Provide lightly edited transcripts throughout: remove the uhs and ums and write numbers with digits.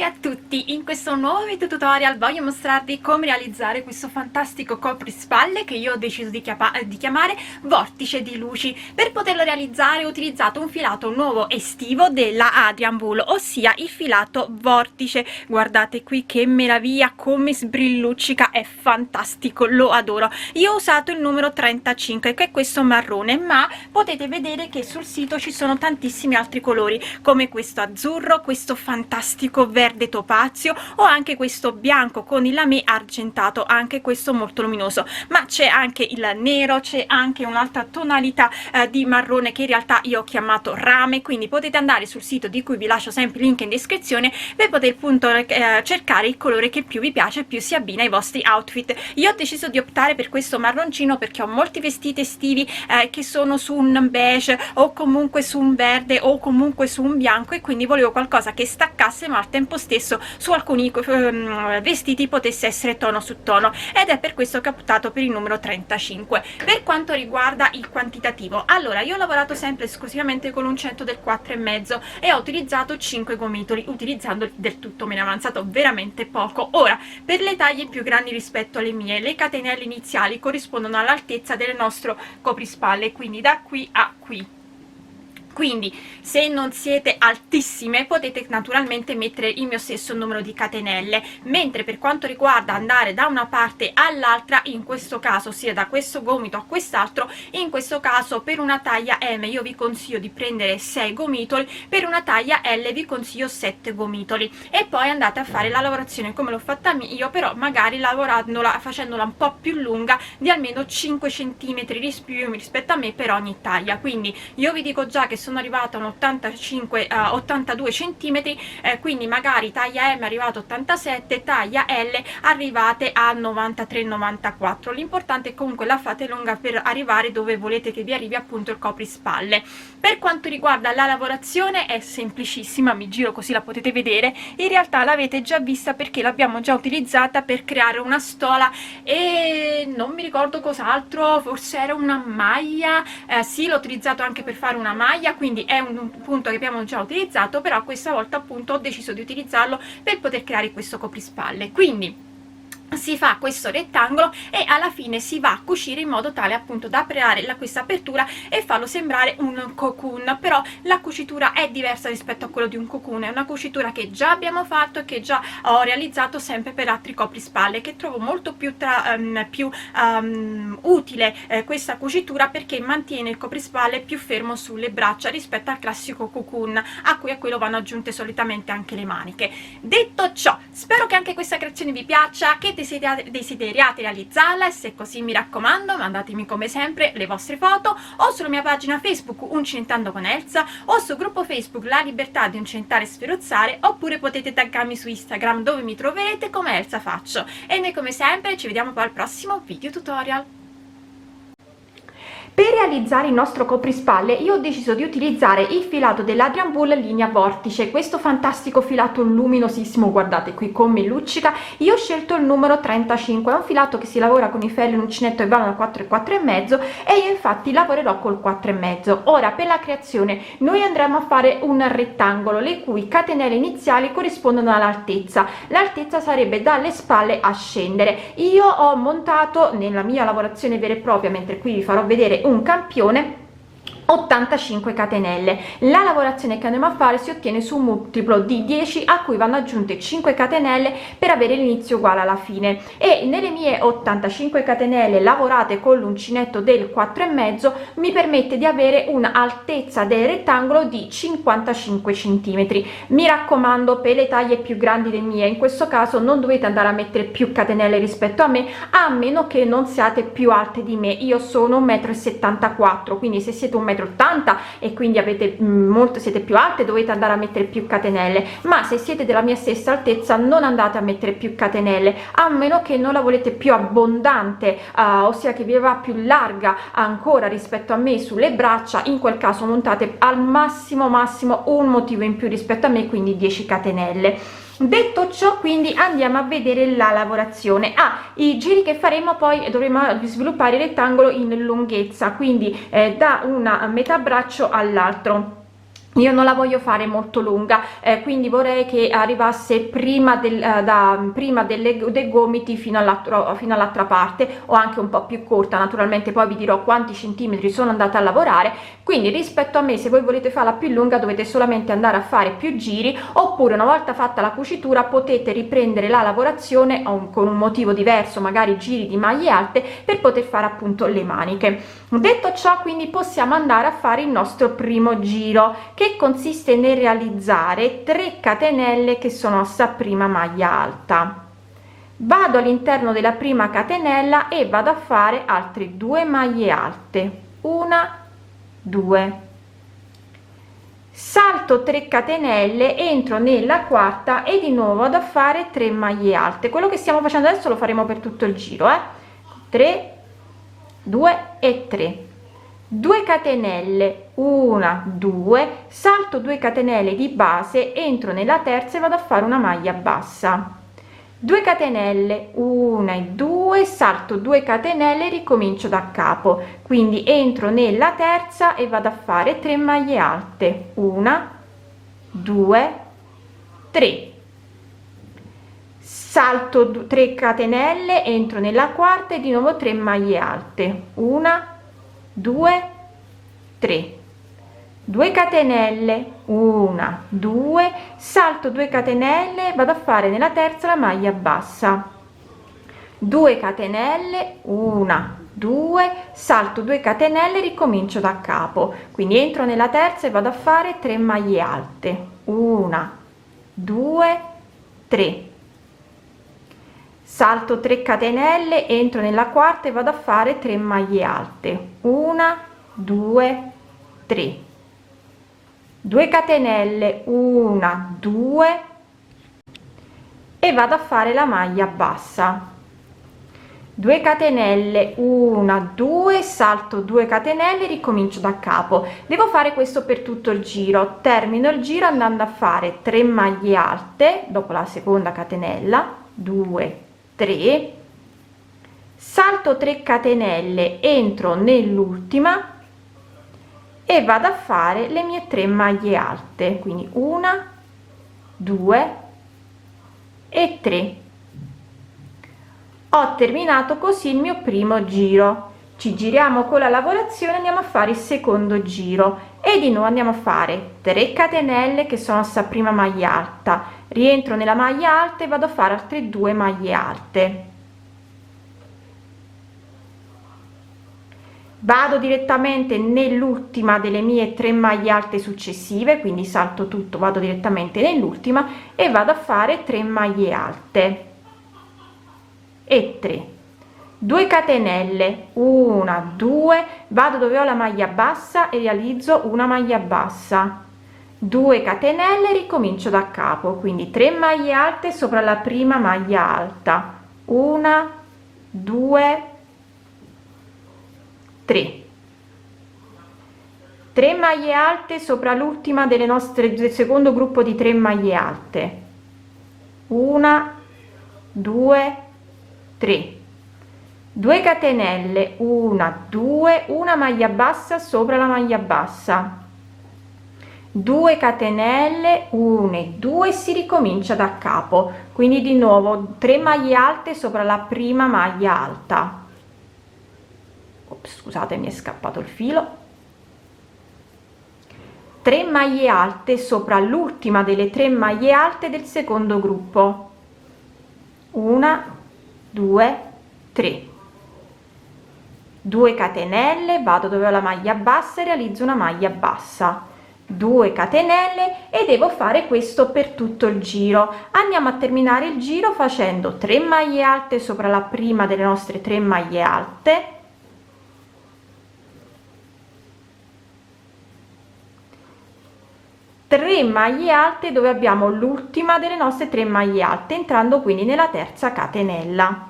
Ciao a tutti, in questo nuovo video tutorial voglio mostrarvi come realizzare questo fantastico coprispalle che io ho deciso di chiamare vortice di luci. Per poterlo realizzare ho utilizzato un filato nuovo estivo della Adrian Wool, ossia il filato vortice. Guardate qui che meraviglia, come sbrilluccica, è fantastico, lo adoro. Io ho usato il numero 35 che è questo marrone, ma potete vedere che sul sito ci sono tantissimi altri colori come questo azzurro, questo fantastico verde topazio o anche questo bianco con il lamé argentato, anche questo molto luminoso, ma c'è anche il nero, c'è anche un'altra tonalità di marrone che in realtà io ho chiamato rame, quindi potete andare sul sito di cui vi lascio sempre il link in descrizione per poter appunto cercare il colore che più vi piace, più si abbina ai vostri outfit. Io ho deciso di optare per questo marroncino perché ho molti vestiti estivi che sono su un beige o comunque su un verde o comunque su un bianco, e quindi volevo qualcosa che staccasse ma al tempo stesso su alcuni vestiti potesse essere tono su tono, ed è per questo che ho optato per il numero 35. Per quanto riguarda il quantitativo, allora io ho lavorato sempre esclusivamente con l'uncinetto del 4,5 e ho utilizzato 5 gomitoli, utilizzando del tutto me ne è avanzato veramente poco. Ora, per le taglie più grandi rispetto alle mie, le catenelle iniziali corrispondono all'altezza del nostro coprispalle, quindi da qui a qui. Quindi se non siete altissime potete naturalmente mettere il mio stesso numero di catenelle, mentre per quanto riguarda andare da una parte all'altra, in questo caso sia da questo gomito a quest'altro, in questo caso per una taglia M io vi consiglio di prendere 6 gomitoli, per una taglia L vi consiglio 7 gomitoli, e poi andate a fare la lavorazione come l'ho fatta io, però magari facendola un po' più lunga di almeno 5 cm rispetto a me per ogni taglia. Quindi io vi dico già che sono arrivata a un 82 centimetri, quindi magari taglia M arrivate a 87, taglia L arrivate a 93-94. L'importante è comunque la fate lunga per arrivare dove volete che vi arrivi appunto il coprispalle. Per quanto riguarda la lavorazione è semplicissima, mi giro così la potete vedere, in realtà l'avete già vista perché l'abbiamo già utilizzata per creare una stola e non mi ricordo cos'altro, forse era una maglia, sì, l'ho utilizzato anche per fare una maglia, quindi è un punto che abbiamo già utilizzato, però questa volta appunto ho deciso di utilizzarlo per poter creare questo coprispalle. Quindi si fa questo rettangolo e alla fine si va a cucire in modo tale appunto da creare questa apertura e farlo sembrare un cocoon, però la cucitura è diversa rispetto a quello di un cocoon, è una cucitura che già abbiamo fatto e che già ho realizzato sempre per altri coprispalle, che trovo molto più utile questa cucitura perché mantiene il coprispalle più fermo sulle braccia rispetto al classico cocoon a quello vanno aggiunte solitamente anche le maniche. Detto ciò, spero che anche questa creazione vi piaccia, che desideriate realizzarla, e se così mi raccomando mandatemi come sempre le vostre foto o sulla mia pagina Facebook Uncinetando con Elsa o sul gruppo Facebook La Libertà di Uncinetare e Sferuzzare, oppure potete taggarmi su Instagram dove mi troverete come Elsa Faccio. E noi come sempre ci vediamo poi al prossimo video tutorial. Per realizzare il nostro coprispalle io ho deciso di utilizzare il filato dell'Adrian Wool linea vortice, questo fantastico filato luminosissimo, guardate qui come luccica. Io ho scelto il numero 35, è un filato che si lavora con i ferri uncinetto e vanno da 4 e 4,5 e io infatti lavorerò col 4,5. Ora per la creazione noi andremo a fare un rettangolo le cui catenelle iniziali corrispondono all'altezza, l'altezza sarebbe dalle spalle a scendere. Io ho montato nella mia lavorazione vera e propria, mentre qui vi farò vedere un campione, 85 catenelle. La lavorazione che andremo a fare si ottiene su un multiplo di 10 a cui vanno aggiunte 5 catenelle per avere l'inizio uguale alla fine, e nelle mie 85 catenelle lavorate con l'uncinetto del 4,5 mi permette di avere un'altezza del rettangolo di 55 centimetri. Mi raccomando, per le taglie più grandi delle mie in questo caso non dovete andare a mettere più catenelle rispetto a me, a meno che non siate più alte di me. Io sono 1,74 m, quindi se siete 1,80 m e quindi siete più alte dovete andare a mettere più catenelle, ma se siete della mia stessa altezza non andate a mettere più catenelle, a meno che non la volete più abbondante, ossia che vi va più larga ancora rispetto a me sulle braccia. In quel caso montate al massimo un motivo in più rispetto a me, quindi 10 catenelle. Detto ciò, quindi andiamo a vedere la lavorazione. I giri che faremo, poi dovremo sviluppare il rettangolo in lunghezza, quindi da una metà braccio all'altro. io non la voglio fare molto lunga, quindi vorrei che arrivasse prima dei gomiti fino all'altra parte, o anche un po' più corta. Naturalmente poi vi dirò quanti centimetri sono andata a lavorare, quindi rispetto a me, se voi volete farla più lunga dovete solamente andare a fare più giri, oppure una volta fatta la cucitura potete riprendere la lavorazione con un motivo diverso, magari giri di maglie alte, per poter fare appunto le maniche. Detto ciò, quindi possiamo andare a fare il nostro primo giro, che consiste nel realizzare 3 catenelle che sono a prima maglia alta. Vado all'interno della prima catenella e vado a fare altre 2 maglie alte, 1 2, salto 3 catenelle, entro nella quarta e di nuovo vado a fare 3 maglie alte. Quello che stiamo facendo adesso lo faremo per tutto il giro, 3 2 e 3, 2 catenelle, 1 2, salto 2 catenelle di base, entro nella terza e vado a fare una maglia bassa, 2 catenelle, 1 e 2, salto 2 catenelle, ricomincio da capo, quindi entro nella terza e vado a fare 3 maglie alte, 1 2 3, salto 3 catenelle, entro nella quarta e di nuovo 3 maglie alte, 1 2 3, 2 catenelle, 1 2, salto 2 catenelle, vado a fare nella terza la maglia bassa, 2 catenelle, 1 2, salto 2 catenelle, ricomincio da capo, quindi entro nella terza e vado a fare 3 maglie alte, 1 2 3, salto 3 catenelle, entro nella quarta e vado a fare 3 maglie alte, 1 2 3, 2 catenelle, 1 2 e vado a fare la maglia bassa, 2 catenelle, 1 2, salto 2 catenelle, ricomincio da capo. Devo fare questo per tutto il giro. Termino il giro andando a fare 3 maglie alte dopo la seconda catenella, 2 3, salto 3 catenelle, entro nell'ultima e vado a fare le mie 3 maglie alte, quindi 1 2 e 3. Ho terminato così il mio primo giro. Ci giriamo con la lavorazione, andiamo a fare il secondo giro e di nuovo andiamo a fare 3 catenelle che sono sta prima maglia alta, rientro nella maglia alta e vado a fare altre 2 maglie alte, vado direttamente nell'ultima delle mie 3 maglie alte successive, quindi salto tutto, vado direttamente nell'ultima e vado a fare 3 maglie alte e 3, 2 catenelle, 1 2, vado dove ho la maglia bassa e realizzo una maglia bassa, 2 catenelle, ricomincio da capo, quindi 3 maglie alte sopra la prima maglia alta, 1 2 3, 3 maglie alte sopra l'ultima delle nostre, del secondo gruppo di 3 maglie alte, 1 2 3, 2 catenelle, 1 2, una maglia bassa sopra la maglia bassa, 2 catenelle, 1 e 2, si ricomincia da capo, quindi di nuovo 3 maglie alte sopra la prima maglia alta. Ops, scusate, mi è scappato il filo. 3 maglie alte sopra l'ultima delle 3 maglie alte del secondo gruppo, 1 2 3, 2 catenelle, vado dove ho la maglia bassa e realizzo una maglia bassa, 2 catenelle e devo fare questo per tutto il giro. Andiamo a terminare il giro facendo 3 maglie alte sopra la prima delle nostre 3 maglie alte, 3 maglie alte dove abbiamo l'ultima delle nostre 3 maglie alte, entrando quindi nella terza catenella,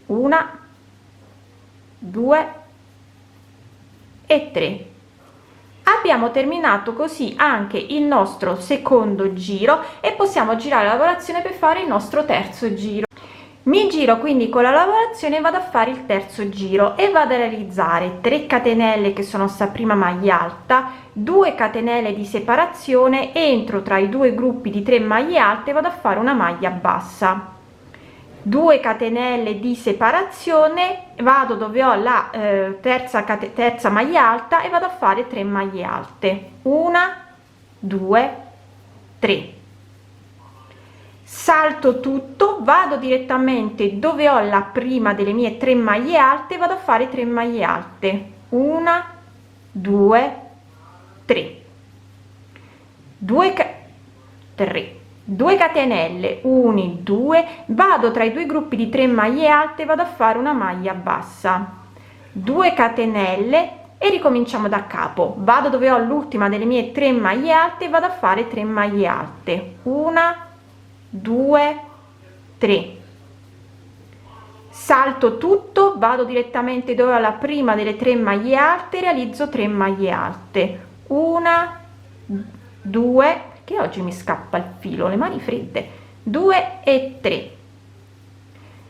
1 2 e 3. Abbiamo terminato così anche il nostro secondo giro e possiamo girare la lavorazione per fare il nostro terzo giro. Mi giro quindi con la lavorazione e vado a fare il terzo giro e vado a realizzare 3 catenelle che sono sta prima maglia alta, 2 catenelle di separazione, entro tra i due gruppi di 3 maglie alte e vado a fare una maglia bassa, 2 catenelle di separazione, vado dove ho la terza maglia alta e vado a fare 3 maglie alte, 1 2 3, salto tutto, vado direttamente dove ho la prima delle mie 3 maglie alte, vado a fare 3 maglie alte, 1 2 3, 2 catenelle, 1 2, vado tra i due gruppi di 3 maglie alte, vado a fare una maglia bassa, 2 catenelle e ricominciamo da capo, vado dove ho l'ultima delle mie 3 maglie alte, vado a fare 3 maglie alte, 1 2 3, salto tutto, vado direttamente dove ho la prima delle 3 maglie alte, realizzo 3 maglie alte, 1 2, che oggi mi scappa il filo, le mani fredde, 2 e 3,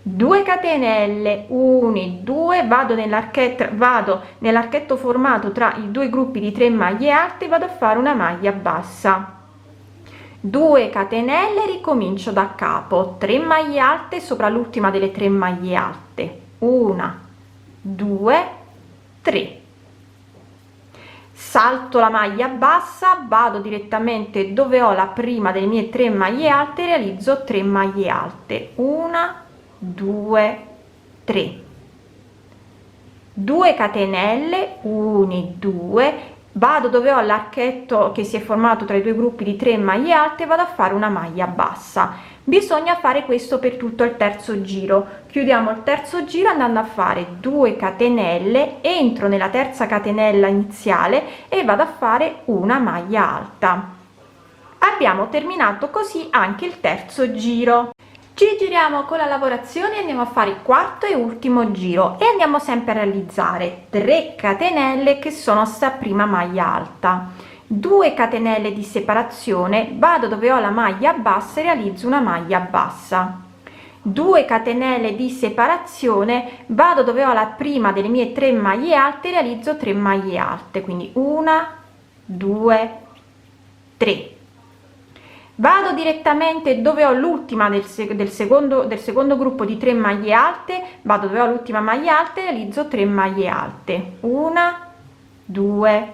2 catenelle, 1 2, vado nell'archetto formato tra i due gruppi di 3 maglie alte, vado a fare una maglia bassa, 2 catenelle, ricomincio da capo, 3 maglie alte sopra l'ultima delle 3 maglie alte, 1 2 3, salto la maglia bassa, vado direttamente dove ho la prima delle mie 3 maglie alte, realizzo 3 maglie alte, 1 2 3, 2 catenelle, 1 2, vado dove ho l'archetto che si è formato tra i due gruppi di 3 maglie alte, vado a fare una maglia bassa. Bisogna fare questo per tutto il terzo giro. Chiudiamo il terzo giro andando a fare 2 catenelle, entro nella terza catenella iniziale e vado a fare una maglia alta. Abbiamo terminato così anche il terzo giro. Ci giriamo con la lavorazione e andiamo a fare il quarto e ultimo giro e andiamo sempre a realizzare 3 catenelle che sono sta prima maglia alta, 2 catenelle di separazione, vado dove ho la maglia bassa e realizzo una maglia bassa, 2 catenelle di separazione, vado dove ho la prima delle mie 3 maglie alte e realizzo 3 maglie alte, quindi 1 2 3, vado direttamente dove ho l'ultima del secondo gruppo di 3 maglie alte, vado dove ho l'ultima maglia alta e realizzo 3 maglie alte, 1 2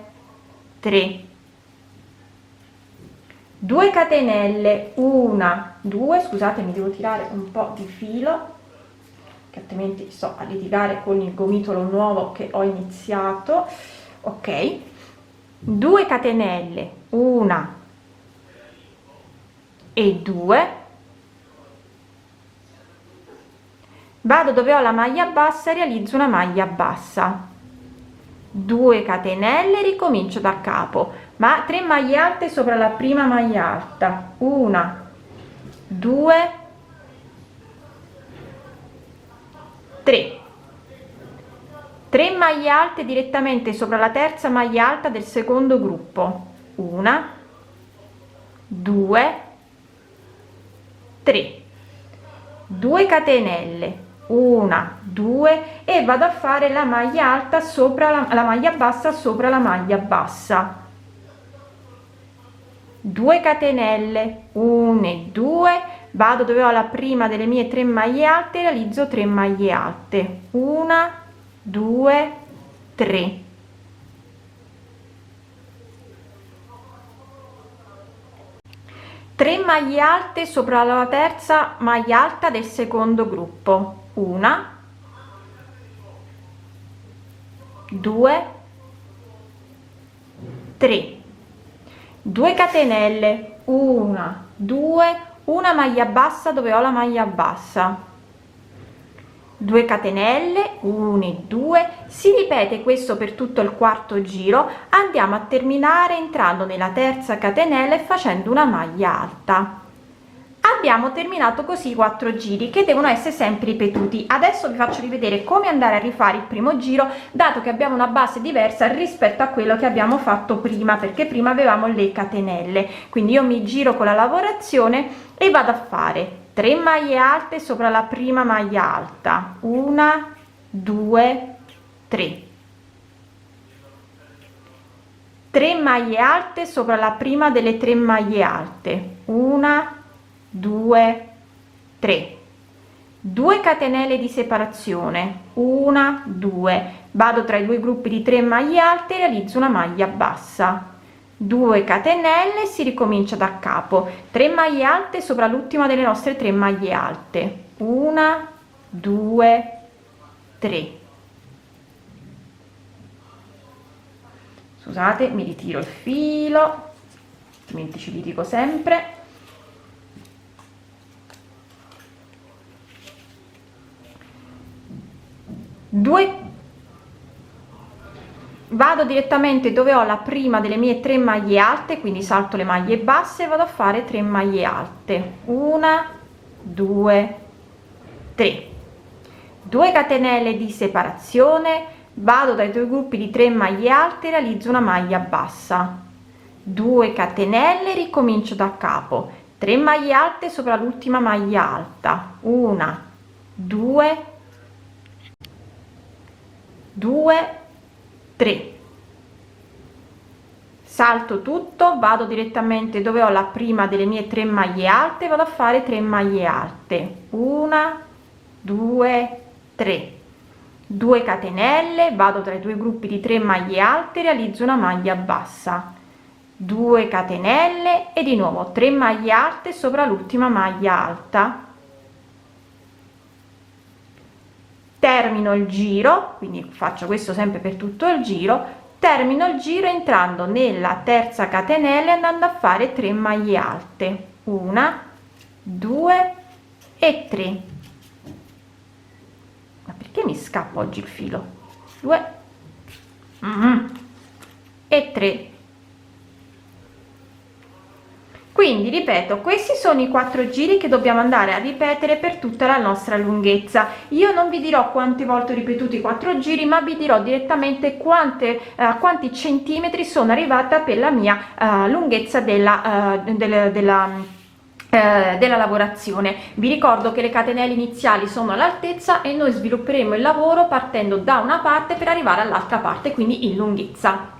3, 2 catenelle, 1 2, scusate mi devo tirare un po' di filo che altrimenti sto a litigare con il gomitolo nuovo che ho iniziato, ok, 2 catenelle, 1 e 2, vado dove ho la maglia bassa e realizzo una maglia bassa, 2 catenelle, ricomincio da capo, ma 3 maglie alte sopra la prima maglia alta, 1 2 3, 3 maglie alte direttamente sopra la terza maglia alta del secondo gruppo, 1 2 3, 2 catenelle, 1 2 e vado a fare la maglia alta sopra la maglia bassa sopra la maglia bassa, 2 catenelle, 1 e 2, vado dove ho la prima delle mie 3 maglie alte e realizzo 3 maglie alte, 1 2 3, 3 maglie alte sopra la terza maglia alta del secondo gruppo, 1 2 3, 2 catenelle, 1 2, una maglia bassa dove ho la maglia bassa, 2 catenelle, 1 e 2, si ripete questo per tutto il quarto giro, andiamo a terminare entrando nella terza catenella e facendo una maglia alta. Abbiamo terminato così i 4 giri che devono essere sempre ripetuti. Adesso vi faccio rivedere come andare a rifare il primo giro, dato che abbiamo una base diversa rispetto a quello che abbiamo fatto prima, perché prima avevamo le catenelle. Quindi io mi giro con la lavorazione e vado a fare 3 maglie alte sopra la prima maglia alta, 1 2 3, 3 maglie alte sopra la prima delle 3 maglie alte, 1 2 3, 2 catenelle di separazione, 1 2, vado tra i due gruppi di 3 maglie alte, realizzo una maglia bassa, 2 catenelle, si ricomincia da capo, 3 maglie alte sopra l'ultima delle nostre 3 maglie alte, 1 2 3. Scusate, mi ritiro il filo, altrimenti ci litigo sempre. Vado direttamente dove ho la prima delle mie 3 maglie alte, quindi salto le maglie basse e vado a fare 3 maglie alte, 1 2 3, 2 catenelle di separazione, vado dai due gruppi di 3 maglie alte, realizzo una maglia bassa, 2 catenelle, ricomincio da capo, 3 maglie alte sopra l'ultima maglia alta, 1 2 2 3, salto tutto, vado direttamente dove ho la prima delle mie 3 maglie alte, vado a fare 3 maglie alte, 1 2 3, 2 catenelle, vado tra i due gruppi di 3 maglie alte, realizzo una maglia bassa, 2 catenelle e di nuovo 3 maglie alte sopra l'ultima maglia alta, termino il giro, quindi faccio questo sempre per tutto il giro, termino il giro entrando nella terza catenella e andando a fare 3 maglie alte, 1 2 e 3. Ma perché mi scappa oggi il filo? 2 e 3. Quindi ripeto, questi sono i 4 giri che dobbiamo andare a ripetere per tutta la nostra lunghezza. Io non vi dirò quante volte ho ripetuto i 4 giri, ma vi dirò direttamente quanti centimetri sono arrivata per la mia lunghezza della lavorazione. Vi ricordo che le catenelle iniziali sono all'altezza e noi svilupperemo il lavoro partendo da una parte per arrivare all'altra parte, quindi in lunghezza.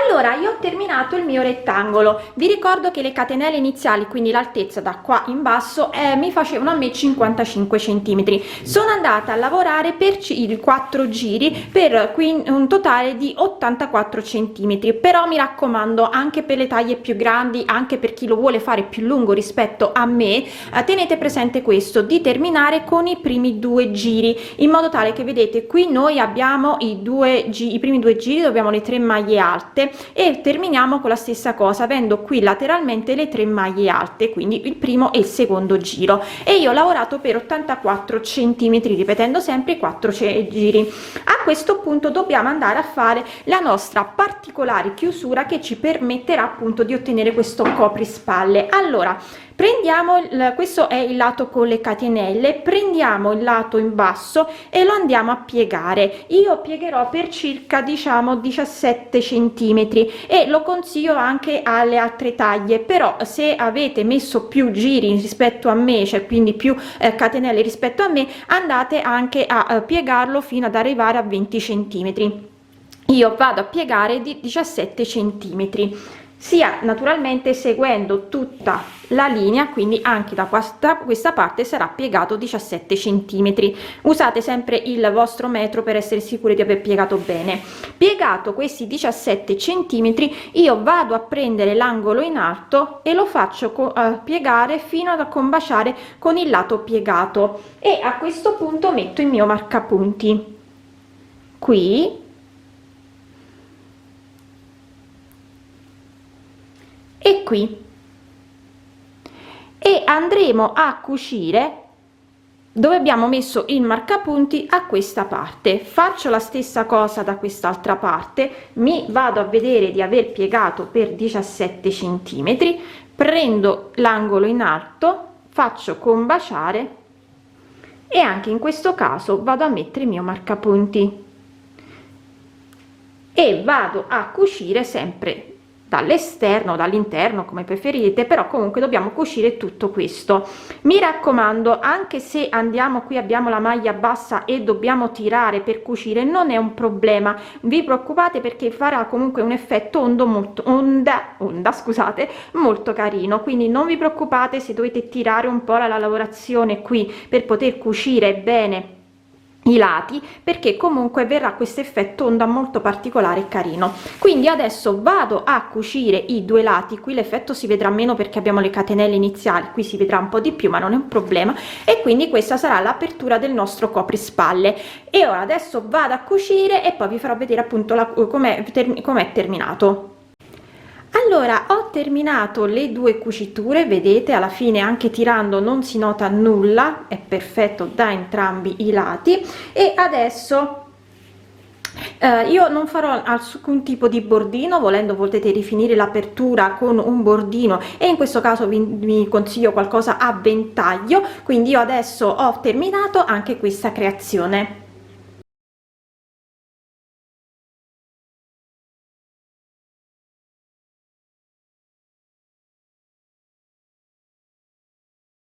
Allora, io ho terminato il mio rettangolo. Vi ricordo che le catenelle iniziali, quindi l'altezza da qua in basso, mi facevano a me 55 centimetri. Sono andata a lavorare per i 4 giri per un totale di 84 centimetri. Però mi raccomando, anche per le taglie più grandi, anche per chi lo vuole fare più lungo rispetto a me, tenete presente questo, di terminare con i primi 2 giri, in modo tale che vedete qui noi abbiamo i primi 2 giri, dove abbiamo le 3 maglie alte, e terminiamo con la stessa cosa avendo qui lateralmente le 3 maglie alte, quindi il primo e il secondo giro, e io ho lavorato per 84 centimetri ripetendo sempre i 4 giri. A questo punto dobbiamo andare a fare la nostra particolare chiusura che ci permetterà appunto di ottenere questo coprispalle. Allora, prendiamo questo è il lato con le catenelle, prendiamo il lato in basso e lo andiamo a piegare. Io piegherò per circa, diciamo, 17 centimetri e lo consiglio anche alle altre taglie, però se avete messo più giri rispetto a me, cioè quindi più catenelle rispetto a me, andate anche a piegarlo fino ad arrivare a 20 centimetri. Io vado a piegare di 17 centimetri, sia naturalmente seguendo tutta la linea, quindi anche da questa parte sarà piegato 17 centimetri. Usate sempre il vostro metro per essere sicuri di aver piegato bene. Piegato questi 17 centimetri, io vado a prendere l'angolo in alto e lo faccio piegare fino ad combaciare con il lato piegato, e a questo punto metto il mio marcapunti qui e qui, e andremo a cucire dove abbiamo messo il marcapunti a questa parte. Faccio la stessa cosa da quest'altra parte, mi vado a vedere di aver piegato per 17 centimetri, prendo l'angolo in alto, faccio combaciare e anche in questo caso vado a mettere il mio marcapunti e vado a cucire sempre dall'esterno, dall'interno, come preferite, però comunque dobbiamo cucire tutto questo. Mi raccomando, anche se andiamo qui, abbiamo la maglia bassa e dobbiamo tirare per cucire, non è un problema, vi preoccupate, perché farà comunque un effetto onda, scusate, molto carino, quindi non vi preoccupate se dovete tirare un po' la lavorazione qui per poter cucire bene i lati, perché comunque verrà questo effetto onda molto particolare e carino. Quindi adesso vado a cucire i due lati. Qui l'effetto si vedrà meno perché abbiamo le catenelle iniziali, qui si vedrà un po' di più, ma non è un problema. E quindi questa sarà l'apertura del nostro coprispalle. E ora adesso vado a cucire e poi vi farò vedere appunto com'è terminato. Allora, ho terminato le due cuciture, vedete, alla fine anche tirando non si nota nulla, è perfetto da entrambi i lati. E adesso io non farò alcun tipo di bordino, volendo potete rifinire l'apertura con un bordino, e in questo caso vi consiglio qualcosa a ventaglio. Quindi io adesso ho terminato anche questa creazione.